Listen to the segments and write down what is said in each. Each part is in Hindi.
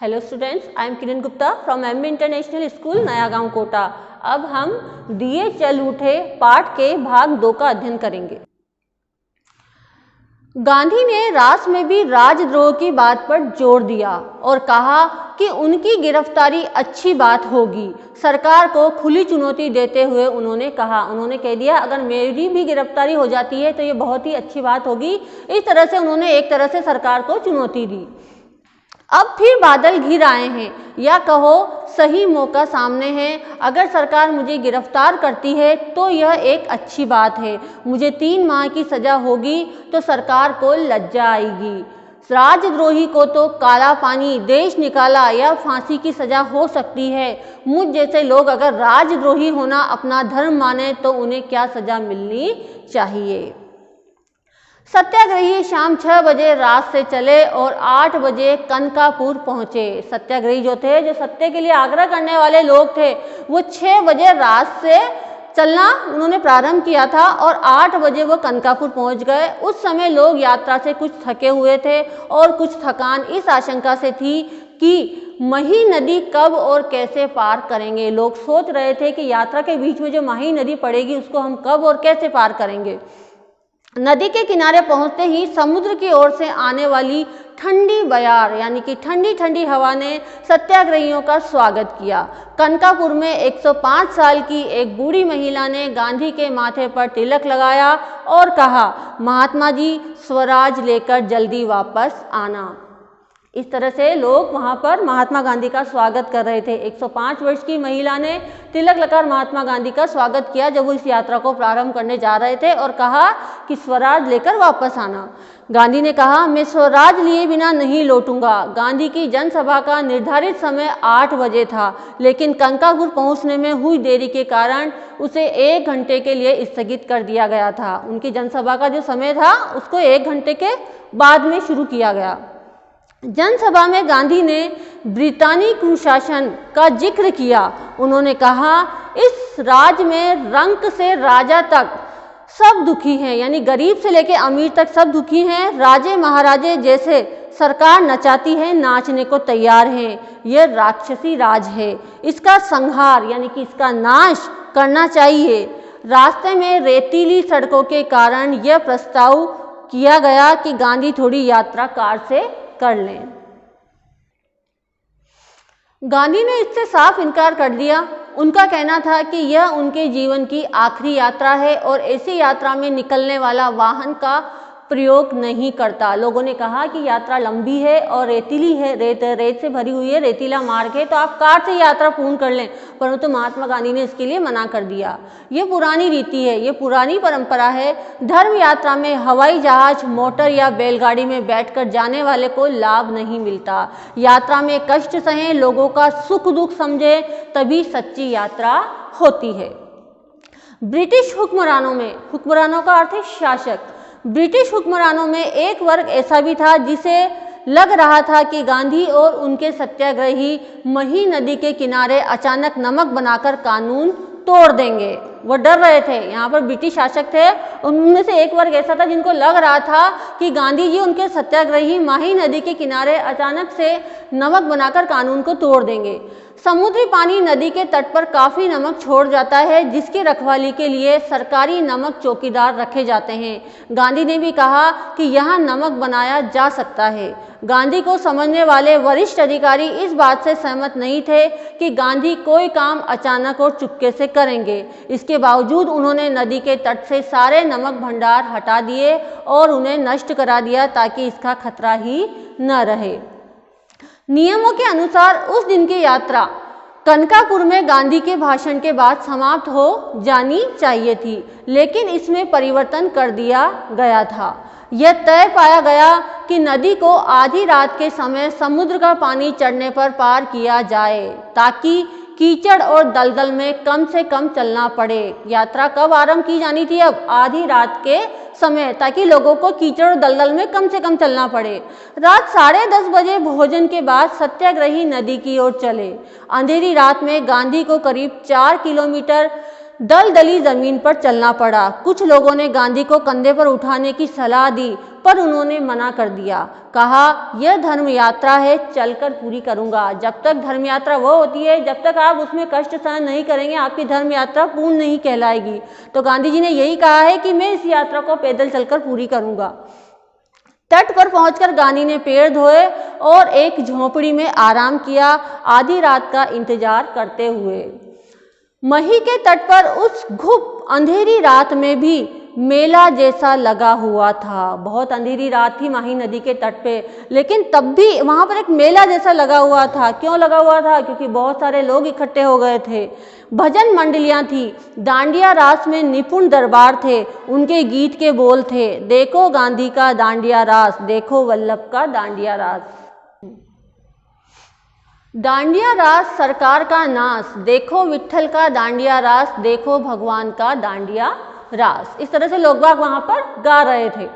Hello students, I am Kiran Gupta from MB international school नया गांव कोटा। अब हम दिए चल उठे पाठ के भाग 2 का अध्ययन करेंगे। गांधी ने रास में भी राजद्रोह की बात पर जोर दिया और कहा कि उनकी गिरफ्तारी अच्छी बात होगी। सरकार को खुली चुनौती देते हुए उन्होंने कह दिया अगर मेरी भी गिरफ्तारी हो जाती है तो ये बहुत ही अच्छी बात होगी। इस तरह से उन्होंने एक तरह से सरकार को चुनौती दी। अब फिर बादल घिर आए हैं, या कहो सही मौका सामने है। अगर सरकार मुझे गिरफ्तार करती है तो यह एक अच्छी बात है। मुझे 3 माह की सजा होगी तो सरकार को लज्जा आएगी। राजद्रोही को तो काला पानी, देश निकाला या फांसी की सजा हो सकती है। मुझ जैसे लोग अगर राजद्रोही होना अपना धर्म माने तो उन्हें क्या सजा मिलनी चाहिए। सत्याग्रही शाम 6 बजे रात से चले और 8 बजे कनकापुर पहुंचे। सत्याग्रही जो थे, जो सत्य के लिए आग्रह करने वाले लोग थे, वो 6 बजे रात से चलना उन्होंने प्रारंभ किया था और 8 बजे वो कनकापुर पहुंच गए। उस समय लोग यात्रा से कुछ थके हुए थे और कुछ थकान इस आशंका से थी कि मही नदी कब और कैसे पार करेंगे। लोग सोच रहे थे कि यात्रा के बीच में जो मही नदी पड़ेगी उसको हम कब और कैसे पार करेंगे। नदी के किनारे पहुंचते ही समुद्र की ओर से आने वाली ठंडी बयार यानी कि ठंडी ठंडी हवा ने सत्याग्रहियों का स्वागत किया। कनकापुर में 105 साल की एक बूढ़ी महिला ने गांधी के माथे पर तिलक लगाया और कहा, महात्मा जी स्वराज लेकर जल्दी वापस आना। इस तरह से लोग वहां पर महात्मा गांधी का स्वागत कर रहे थे। 105 वर्ष की महिला ने तिलक लगाकर महात्मा गांधी का स्वागत किया जब वो इस यात्रा को प्रारंभ करने जा रहे थे और कहा कि स्वराज लेकर वापस आना। गांधी ने कहा, मैं स्वराज लिए बिना नहीं लौटूंगा। गांधी की जनसभा का निर्धारित समय 8 बजे था, लेकिन कनकापुर पहुंचने में हुई देरी के कारण उसे 1 घंटे के लिए स्थगित कर दिया गया था। उनकी जनसभा का जो समय था उसको 1 घंटे के बाद में शुरू किया गया। जनसभा में गांधी ने ब्रिटानी कुशासन का जिक्र किया। उन्होंने कहा, इस राज्य में रंक से राजा तक सब दुखी हैं, यानी गरीब से लेकर अमीर तक सब दुखी हैं। राजे महाराजे जैसे सरकार नचाती है, नाचने को तैयार हैं। यह राक्षसी राज है, इसका संहार यानी कि इसका नाश करना चाहिए। रास्ते में रेतीली सड़कों के कारण यह प्रस्ताव किया गया कि गांधी थोड़ी यात्रा कार से कर लें। गांधी ने इससे साफ इनकार कर दिया। उनका कहना था कि यह उनके जीवन की आखिरी यात्रा है और ऐसी यात्रा में निकलने वाला वाहन का प्रयोग नहीं करता। लोगों ने कहा कि यात्रा लंबी है और रेतीली है, रेत से भरी हुई है, रेतीला मार्ग है, तो आप कार से यात्रा पूर्ण कर लें। परंतु महात्मा गांधी ने इसके लिए मना कर दिया। ये पुरानी रीति है, ये पुरानी परंपरा है। धर्म यात्रा में हवाई जहाज, मोटर या बैलगाड़ी में बैठकर जाने वाले को लाभ नहीं मिलता। यात्रा में कष्ट सहें, लोगों का सुख दुख समझे, तभी सच्ची यात्रा होती है। ब्रिटिश हुक्मरानों का अर्थ है शासक। ब्रिटिश हुक्मरानों में एक वर्ग ऐसा भी था जिसे लग रहा था कि गांधी और उनके सत्याग्रही मही नदी के किनारे अचानक नमक बनाकर कानून तोड़ देंगे। वो डर रहे थे। यहाँ पर ब्रिटिश शासक थे, उनमें से एक वर्ग ऐसा था जिनको लग रहा था कि गांधी जी उनके सत्याग्रही माही नदी के किनारे अचानक से नमक बनाकर कानून को तोड़ देंगे। समुद्री पानी नदी के तट पर काफ़ी नमक छोड़ जाता है, जिसकी रखवाली के लिए सरकारी नमक चौकीदार रखे जाते हैं। गांधी ने भी कहा कि यहाँ नमक बनाया जा सकता है। गांधी को समझने वाले वरिष्ठ अधिकारी इस बात से सहमत नहीं थे कि गांधी कोई काम अचानक और चुपके से करेंगे। इसके बावजूद उन्होंने नदी के तट से सारे नमक भंडार हटा दिए और उन्हें नष्ट करा दिया ताकि इसका खतरा ही न रहे। नियमों के अनुसार उस दिन की यात्रा कनकापुर में गांधी के भाषण के बाद समाप्त हो जानी चाहिए थी, लेकिन इसमें परिवर्तन कर दिया गया था। यह तय पाया गया कि नदी को आधी रात के समय समुद्र का पानी चढ़ने पर पार किया जाए ताकि कीचड़ और दलदल में कम से कम चलना पड़े। यात्रा कब आरंभ की जानी थी? अब आधी रात के समय, ताकि लोगों को कीचड़ और दलदल में कम से कम चलना पड़े। रात 10:30 बजे भोजन के बाद सत्याग्रही नदी की ओर चले। अंधेरी रात में गांधी को करीब 4 किलोमीटर दलदली जमीन पर चलना पड़ा। कुछ लोगों ने गांधी को कंधे पर उठाने की सलाह दी, पर उन्होंने मना कर दिया। कहा, यह धर्म यात्रा है, चलकर पूरी करूंगा। जब तक धर्म यात्रा वो होती है जब तक आप उसमें कष्ट सहन नहीं करेंगे, आपकी धर्म यात्रा पूर्ण नहीं कहलाएगी। तो गांधी जी ने यही कहा है कि मैं इस यात्रा को पैदल चलकर पूरी करूंगा। तट पर पहुंचकर गांधी ने पैर धोए और एक झोपड़ी में आराम किया, आधी रात का इंतजार करते हुए। मही के तट पर उस घुप अंधेरी रात में भी मेला जैसा लगा हुआ था। बहुत अंधेरी रात थी माही नदी के तट पे, लेकिन तब भी वहां पर एक मेला जैसा लगा हुआ था। क्यों लगा हुआ था? क्योंकि बहुत सारे लोग इकट्ठे हो गए थे। भजन मंडलियां थी, दांडिया रास में निपुण दरबार थे, उनके गीत के बोल थे, देखो गांधी का दांडिया रास, देखो वल्लभ का दांडिया रास। दांडिया रास सरकार का नाश, देखो विट्ठल का दांडिया रास, देखो भगवान का दांडिया रास। इस तरह से लोग बाग वहां पर गा रहे थे।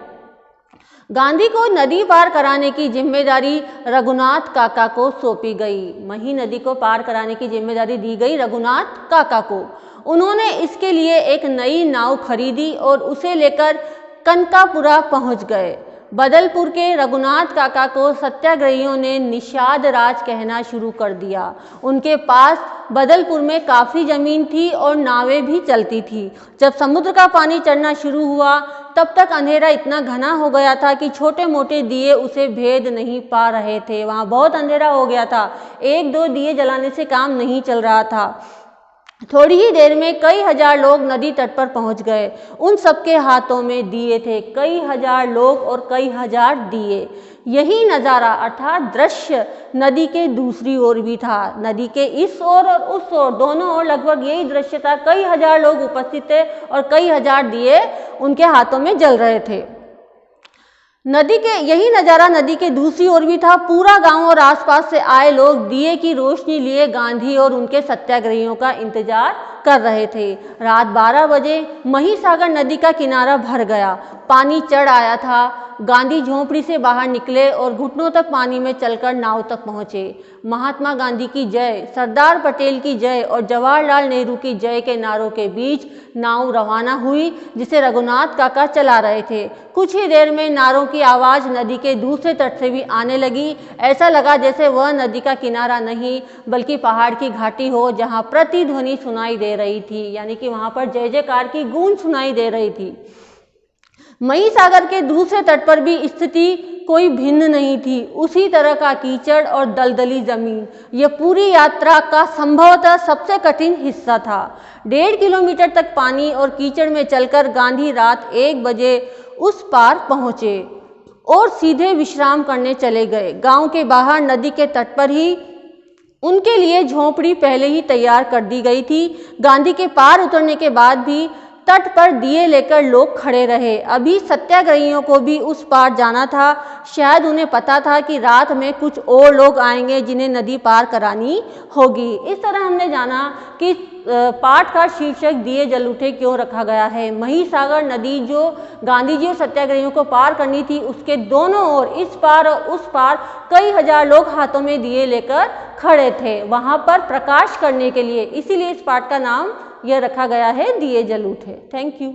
गांधी को नदी पार कराने की जिम्मेदारी रघुनाथ काका को सौंपी गई। मही नदी को पार कराने की जिम्मेदारी दी गई रघुनाथ काका को। उन्होंने इसके लिए एक नई नाव खरीदी और उसे लेकर कनकापुरा पहुंच गए। बदलपुर के रघुनाथ काका को सत्याग्रहियों ने निषाद राज कहना शुरू कर दिया। उनके पास बदलपुर में काफ़ी ज़मीन थी और नावें भी चलती थी। जब समुद्र का पानी चढ़ना शुरू हुआ तब तक अंधेरा इतना घना हो गया था कि छोटे मोटे दिए उसे भेद नहीं पा रहे थे। वहाँ बहुत अंधेरा हो गया था, एक दो दिए जलाने से काम नहीं चल रहा था। थोड़ी ही देर में कई हजार लोग नदी तट पर पहुंच गए। उन सबके हाथों में दिए थे, कई हजार लोग और कई हजार दिए। यही नज़ारा अर्थात दृश्य नदी के दूसरी ओर भी था। नदी के इस ओर और उस ओर, दोनों ओर लगभग यही दृश्य था। कई हजार लोग उपस्थित थे और कई हजार दिए उनके हाथों में जल रहे थे। यही नज़ारा नदी के दूसरी ओर भी था। पूरा गांव और आसपास से आए लोग दिए की रोशनी लिए गांधी और उनके सत्याग्रहियों का इंतजार कर रहे थे। रात 12 बजे महिसागर नदी का किनारा भर गया, पानी चढ़ आया था। गांधी झोंपड़ी से बाहर निकले और घुटनों तक पानी में चलकर नाव तक पहुंचे। महात्मा गांधी की जय, सरदार पटेल की जय और जवाहरलाल नेहरू की जय के नारों के बीच नाव रवाना हुई, जिसे रघुनाथ काका चला रहे थे। कुछ ही देर में नारों की आवाज़ नदी के दूसरे तट से भी आने लगी। ऐसा लगा जैसे वह नदी का किनारा नहीं बल्कि पहाड़ की घाटी हो, जहां प्रतिध्वनि सुनाई दे रही थी, यानी कि वहां पर जय जयकार की गूंज सुनाई दे रही थी। महिसागर के दूसरे तट पर भी स्थिति कोई भिन्न नहीं थी, उसी तरह का कीचड़ और दलदली जमीन। यह पूरी यात्रा का संभवतः सबसे कठिन हिस्सा था। 1.5 किलोमीटर तक पानी और कीचड़ में चलकर गांधी रात 1 बजे उस पार पहुंचे और सीधे विश्राम करने चले गए। गांव के बाहर नदी के तट पर ही उनके लिए झोंपड़ी पहले ही तैयार कर दी गई थी। गांधी के पार उतरने के बाद भी तट पर दिए लेकर लोग खड़े रहे। अभी सत्याग्रहियों को भी उस पार जाना था। शायद उन्हें पता था कि रात में कुछ और लोग आएंगे जिन्हें नदी पार करानी होगी। इस तरह हमने जाना कि पाठ का शीर्षक दिए जल उठे क्यों रखा गया है। महिसागर नदी जो गांधी जी और सत्याग्रहियों को पार करनी थी, उसके दोनों ओर, इस पार और उस पार, कई हजार लोग हाथों में दिए लेकर खड़े थे वहां पर प्रकाश करने के लिए। इसीलिए इस पाठ का नाम यह रखा गया है, दिए जल उठे। Thank you.